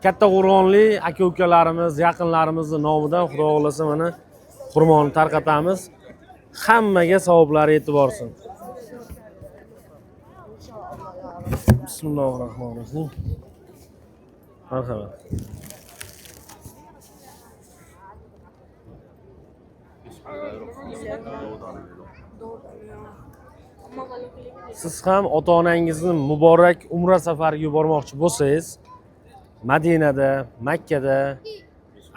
katta qo'rg'onli aka-ukalarimiz, yaqinlarimizni nomidan xudo xolasa mana xurmoni tarqatamiz. Hammaga savoblari yetib borsin. Bismillahirrohmanirrohim. Marhamat. Siz ham ota-onangizni muborak umra safariga yubormoqchi bo'lsangiz, Madinada, Makkada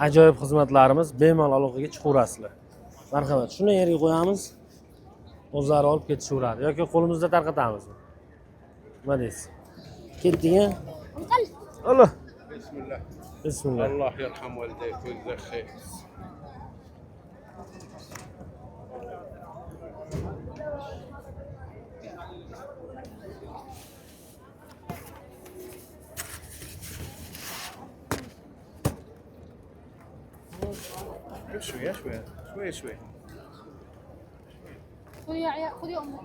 ajoyib xizmatlarimiz bemalol aloqaga chiqaverasizlar. Marhamat, shuni yerga qo'yamiz. O'zlari olib ketishaveradi yoki qo'limizda tarqatamizmi? Nima deysiz? Ketding-a? Allah. Bismillah. Bismillah. Allah yarham validayk va yajzih. شوية شوية شوية شوية خذي يا عيال خذي امك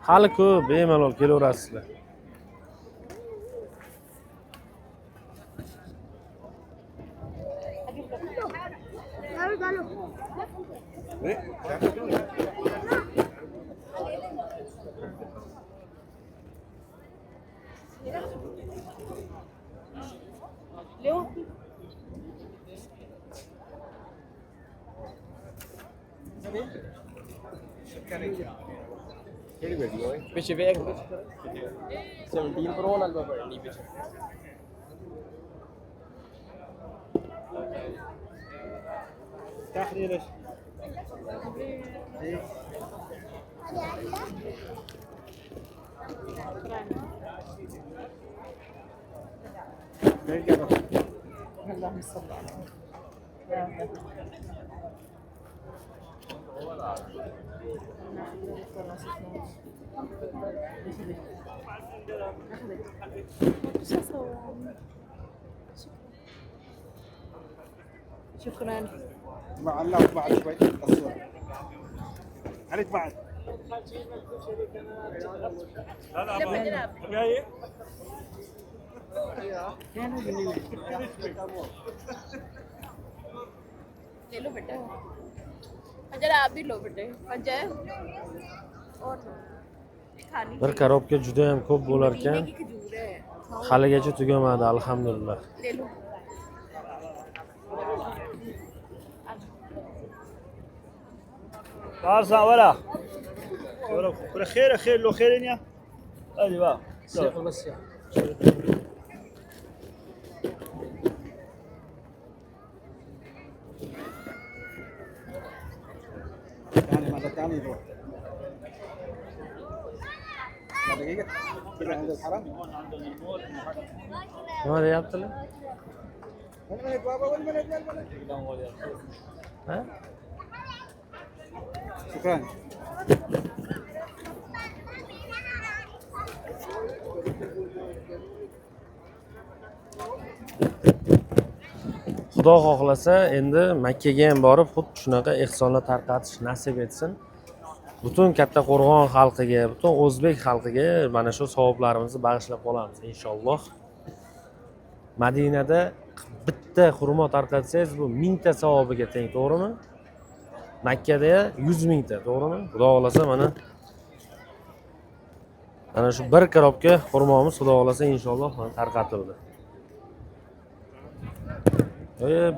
Hali ko'p bemalol kelaverasizlar. ليه पीछे बैग 17 प्रो ਨਾਲ ਪੜਨੀ ਪਿੱਛੇ تحرير اللهم صل على شكرا مع الله بعد شوي الصور عليك بعد جاي ले लो बेटा जरा आप भी लो बेटे अजय और खानी Bir korobka juda ham ko'p bo'lar ekan. की खजूर है Haligacha tugamadi, alhamdulillah. ले लो خلاص ولا ولا خير خير لو خير يا ادي بقى बस يعني مرة ثانية يروح دقيقة كده عند الحرم Nima deyaptilar? وين ملك بابا وين ملك Ha? شكرا Xudo xohlasa, endi Makkaga ham borib, xuddi shunaqa ehsonlar tarqatish nasib etsin. Butun katta qo'rg'on xalqiga, butun o'zbek xalqiga mana shu savoblarimizni bag'ishlab qolamiz inshaalloh. Madinada bitta xurmo tarqatsangiz, bu 1000 ta savobiga teng, to'g'rimi? Makkada 100 ming ta, to'g'rimi? Xudo xohlasa mana shu bir korobka xurmomiz xudo xohlasa inshaalloh tarqatildi.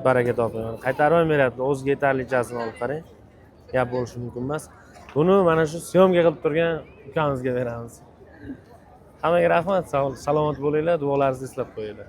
Baraka toping. Qaytarib ham beryapti. O'ziga yetarlichasini olib qarang. Gap bo'lishi mumkin emas. Buni mana shu syomka qilib turgan ukamizga beramiz. Hammaga rahmat, salomat bo'linglar, duolaringizni eslab qo'yinglar.